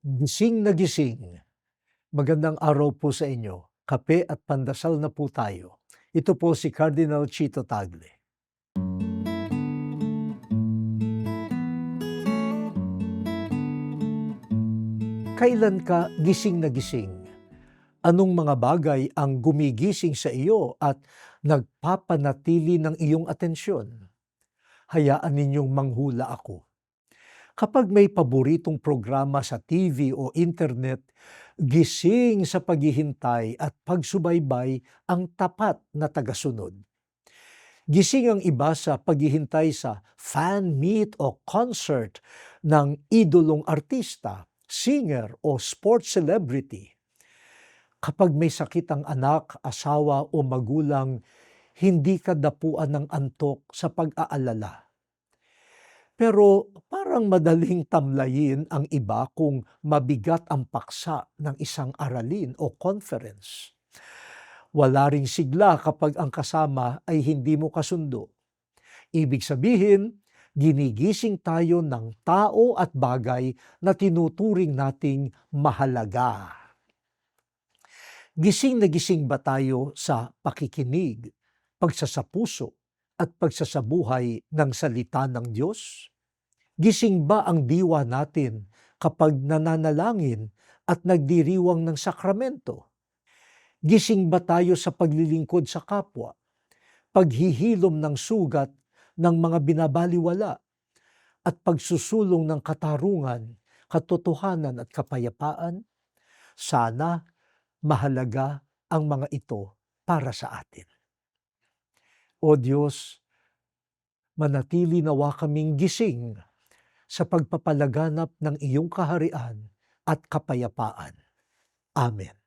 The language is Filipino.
Gising na gising. Magandang araw po sa inyo. Kape at pandasal na po tayo. Ito po si Cardinal Chito Tagle. Kailan ka gising na gising? Anong mga bagay ang gumigising sa iyo at nagpapanatili ng iyong atensyon? Hayaan ninyong manghula ako. Kapag may paboritong programa sa TV o internet, gising sa paghihintay at pagsubaybay ang tapat na tagasunod. Gising ang iba sa paghihintay sa fan meet o concert ng idolong artista, singer o sports celebrity. Kapag may sakit ang anak, asawa o magulang, hindi ka dapuan ng antok sa pag-aalala. Pero parang madaling tamlayin ang iba kung mabigat ang paksa ng isang aralin o conference. Wala ring sigla kapag ang kasama ay hindi mo kasundo. Ibig sabihin, ginigising tayo ng tao at bagay na tinuturing nating mahalaga. Gising na gising ba tayo sa pakikinig, pagsasapuso, at pagsasabuhay ng salita ng Diyos? Gising ba ang diwa natin kapag nananalangin at nagdiriwang ng sakramento? Gising ba tayo sa paglilingkod sa kapwa, paghihilom ng sugat ng mga binabaliwala, at pagsusulong ng katarungan, katotohanan at kapayapaan? Sana mahalaga ang mga ito para sa atin. O Diyos, manatili nawa kaming gising sa pagpapalaganap ng iyong kaharian at kapayapaan. Amen.